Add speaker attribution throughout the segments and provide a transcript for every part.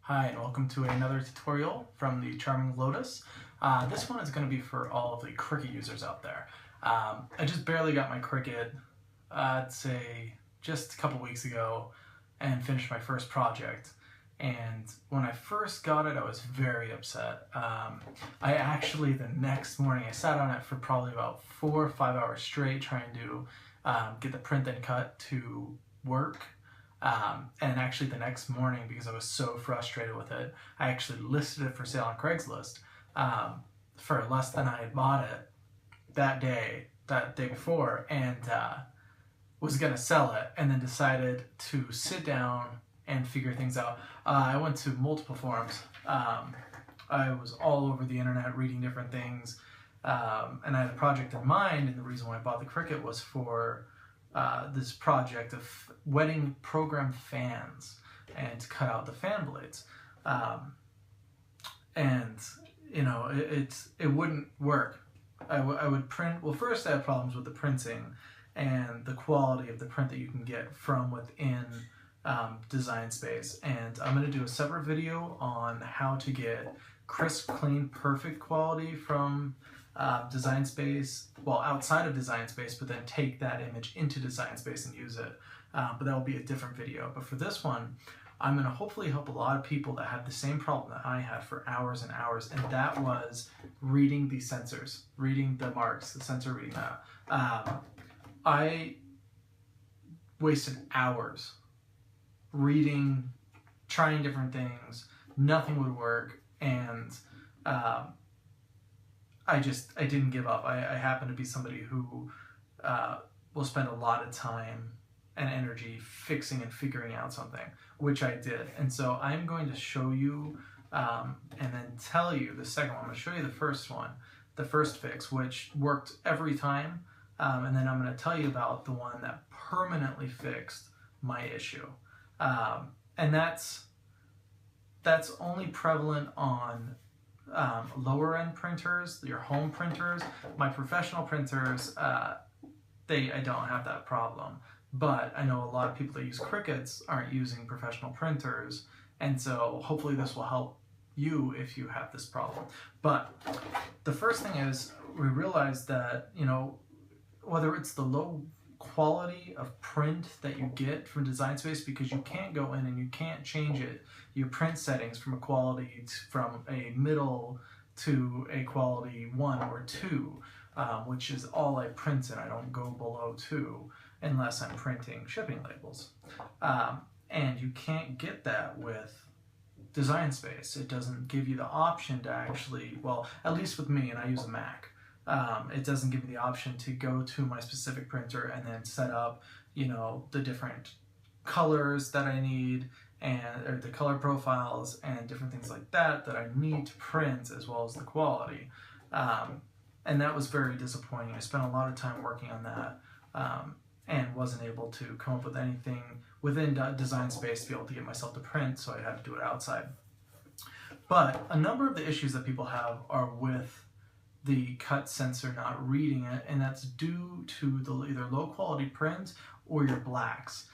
Speaker 1: Hi, and welcome to another tutorial from the Charming Lotus. This one is going to be for all of the Cricut users out there. I just barely got my Cricut, I'd say just a couple weeks ago, and finished my first project. And when I first got it, I was very upset. I actually, the next morning, I sat on it for probably about 4 or 5 hours straight trying to get the print and cut to work. And actually the next morning, because I was so frustrated with it, I actually listed it for sale on Craigslist for less than I had bought it that day before, and was going to sell it, and then decided to sit down and figure things out. I went to multiple forums. I was all over the internet reading different things, and I had a project in mind, and the reason why I bought the Cricut was for this project of wedding program fans and to cut out the fan blades. And you know, it wouldn't work. I would print, well, first I had problems with the printing and the quality of the print that you can get from within Design Space, and I'm going to do a separate video on how to get crisp, clean, perfect quality from Design Space, well, outside of Design Space, but then take that image into Design Space and use it. But that will be a different video. But for this one, I'm going to hopefully help a lot of people that have the same problem that I had for hours and hours, and that was reading the sensors, reading the marks, the sensor reading that. I wasted hours reading, trying different things, nothing would work, and I didn't give up. I happen to be somebody who will spend a lot of time and energy fixing and figuring out something, which I did. And so I'm going to show you and then tell you the second one. I'm going to show you the first one, the first fix, which worked every time. And then I'm going to tell you about the one that permanently fixed my issue. And that's only prevalent on lower end printers, your home printers. My professional printers, I don't have that problem, but I know a lot of people that use Cricuts aren't using professional printers, and so hopefully this will help you if you have this problem. But the first thing is, we realize that, you know, whether it's the low quality of print that you get from Design Space, because you can't go in and you can't change your print settings from a quality from a middle to a quality 1 or 2, which is all I print in. I don't go below 2 unless I'm printing shipping labels. And you can't get that with Design Space. It doesn't give you the option to actually, well, at least with me, and I use a Mac, it doesn't give me the option to go to my specific printer and then set up, you know, the different colors that I need, or the color profiles and different things like that I need to print, as well as the quality. And that was very disappointing. I spent a lot of time working on that and wasn't able to come up with anything within Design Space to be able to get myself to print, so I had to do it outside. But a number of the issues that people have are with the cut sensor not reading it, and that's due to the either low quality print or your blacks.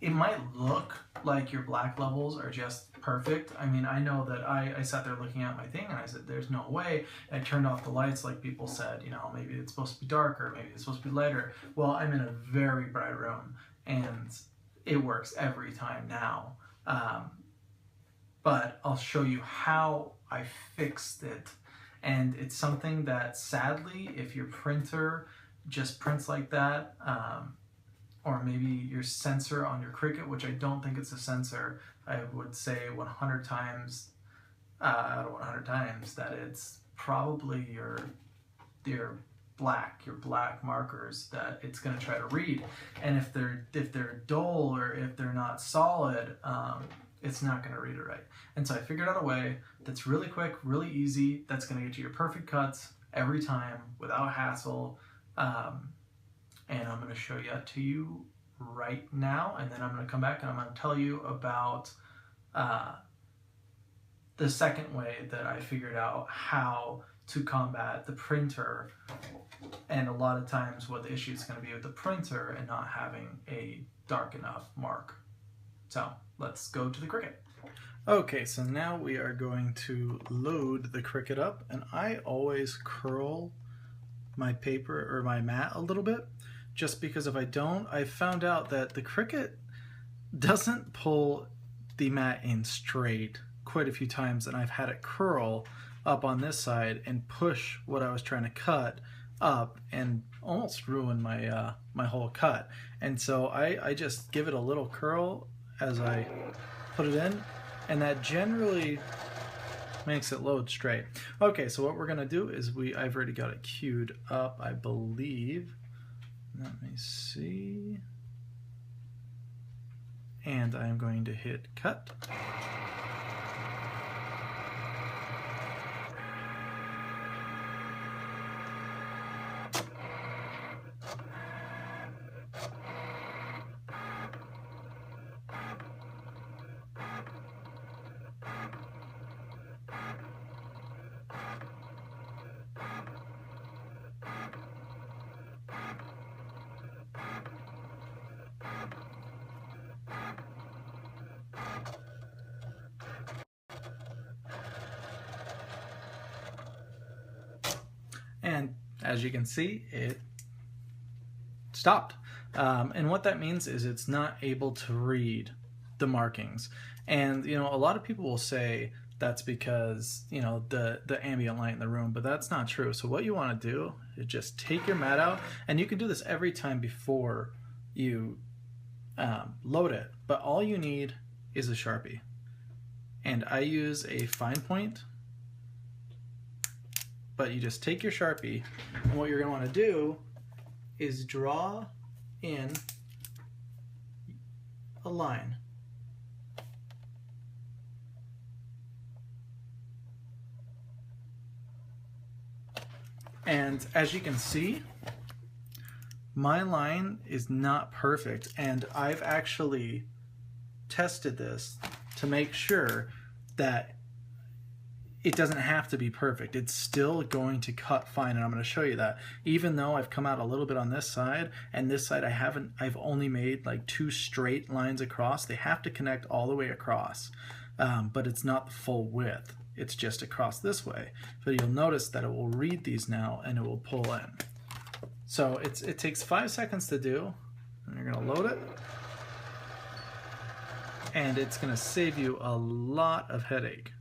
Speaker 1: It might look like your black levels are just perfect. I mean, I know that I sat there looking at my thing and I said, there's no way. And I turned off the lights like people said, you know, maybe it's supposed to be darker, maybe it's supposed to be lighter. Well, I'm in a very bright room and it works every time now. But I'll show you how I fixed it. And it's something that, sadly, if your printer just prints like that, or maybe your sensor on your Cricut, which I don't think it's a sensor, I would say 100 times out of 100 times that it's probably your black markers that it's going to try to read. And if they're dull or if they're not solid, it's not going to read it right. And so I figured out a way that's really quick, really easy, that's going to get you your perfect cuts every time without hassle. And I'm going to show that to you right now, and then I'm going to come back and I'm going to tell you about the second way that I figured out how to combat the printer, and a lot of times what the issue is going to be with the printer and not having a dark enough mark. So let's go to the Cricut. Okay, so now we are going to load the Cricut up, and I always curl my paper or my mat a little bit, just because if I don't, I found out that the Cricut doesn't pull the mat in straight quite a few times, and I've had it curl up on this side and push what I was trying to cut up and almost ruin my my whole cut. And so I just give it a little curl as I put it in, and that generally makes it load straight. Okay, so what we're gonna do is I've already got it queued up, I believe. Let me see. And I'm going to hit cut. And as you can see, it stopped. And what that means is it's not able to read the markings. And you know, a lot of people will say that's because, you know, the ambient light in the room, but that's not true. So what you want to do is just take your mat out, and you can do this every time before you load it, but all you need is a Sharpie. And I use a fine point, but you just take your Sharpie, and what you're going to want to do is draw in a line. And as you can see, my line is not perfect, and I've actually tested this to make sure that it doesn't have to be perfect. It's still going to cut fine, and I'm going to show you that. Even though I've come out a little bit on this side, and this side I've only made like 2 straight lines across. They have to connect all the way across, but it's not the full width. It's just across this way. But you'll notice that it will read these now, and it will pull in. So it takes 5 seconds to do, and you're going to load it. And it's going to save you a lot of headache.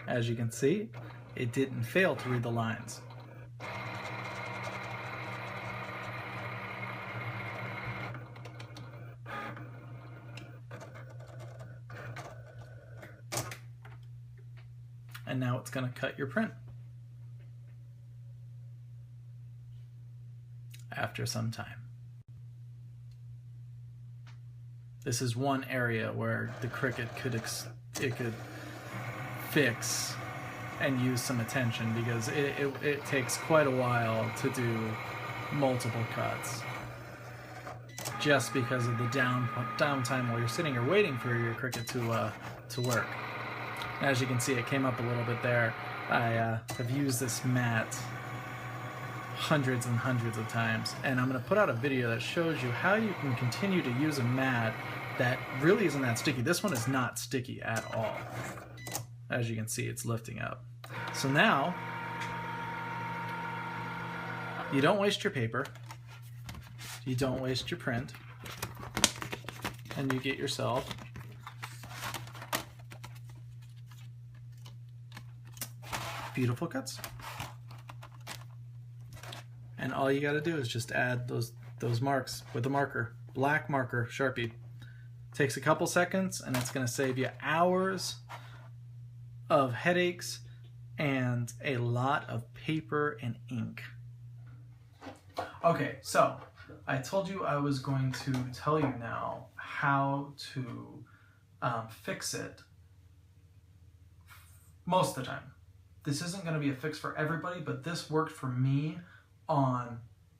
Speaker 1: As you can see, it didn't fail to read the lines. And now it's going to cut your print after some time. This is one area where the Cricut could fix and use some attention, because it takes quite a while to do multiple cuts, just because of the downtime while you're sitting or waiting for your Cricut to work. As you can see, it came up a little bit there. I have used this mat hundreds and hundreds of times, and I'm going to put out a video that shows you how you can continue to use a mat that really isn't that sticky. This one is not sticky at all. As you can see, it's lifting up. So now, you don't waste your paper, you don't waste your print, and you get yourself beautiful cuts. And all you got to do is just add those marks with a marker, black marker, Sharpie. Takes a couple seconds, and it's going to save you hours of headaches and a lot of paper and ink. Okay, so I told you I was going to tell you now how to fix it most of the time. This isn't going to be a fix for everybody, but this worked for me on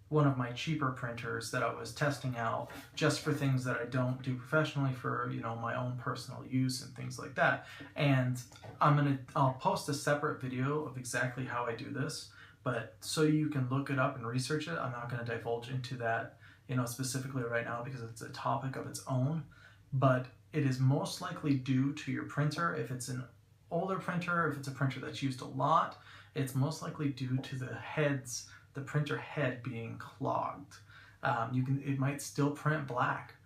Speaker 1: one of my cheaper printers that I was testing out just for things that I don't do professionally, for, you know, my own personal use and things like that. And I'll post a separate video of exactly how I do this, but so you can look it up and research it. I'm not going to divulge into that, you know, specifically right now because it's a topic of its own, but it is most likely due to your printer. If it's an older printer, if it's a printer that's used a lot, it's most likely due to the printer head being clogged. It might still print black,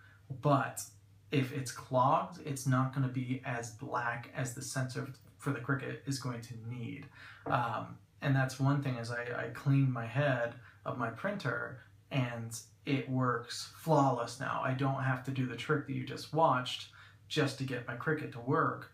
Speaker 1: but if it's clogged, it's not going to be as black as the sensor for the Cricut is going to need. And that's one thing, is I cleaned my head of my printer and it works flawless now. I don't have to do the trick that you just watched just to get my Cricut to work.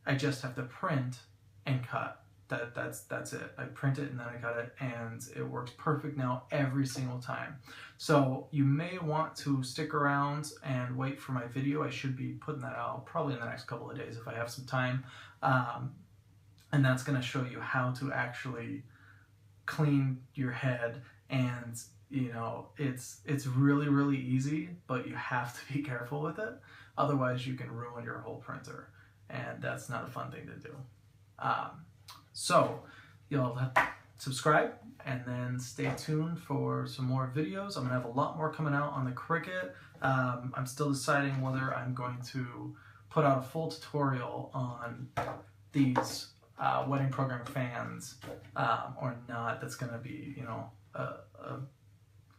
Speaker 1: I just have to print and cut. That's it. I print it and then I cut it, and it works perfect now every single time. So you may want to stick around and wait for my video. I should be putting that out probably in the next couple of days if I have some time. And that's going to show you how to actually clean your head. And you know, it's really, really easy, but you have to be careful with it. Otherwise you can ruin your whole printer, and that's not a fun thing to do. So you'll have to subscribe and then stay tuned for some more videos. I'm gonna have a lot more coming out on the Cricut. I'm still deciding whether I'm going to put out a full tutorial on these wedding program fans or not. That's gonna be, you know, a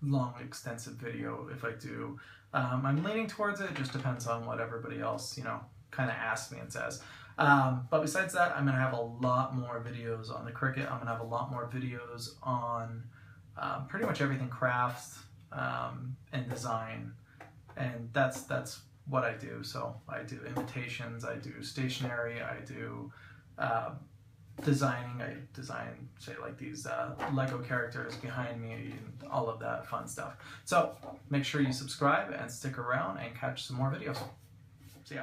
Speaker 1: long, extensive video if I do. I'm leaning towards it. It just depends on what everybody else, you know, kind of asks me and says. But besides that, I'm going to have a lot more videos on the Cricut. I'm going to have a lot more videos on pretty much everything craft and design. And that's what I do. So I do invitations, I do stationery, I do designing. I design, say, like these Lego characters behind me and all of that fun stuff. So make sure you subscribe and stick around and catch some more videos. See ya.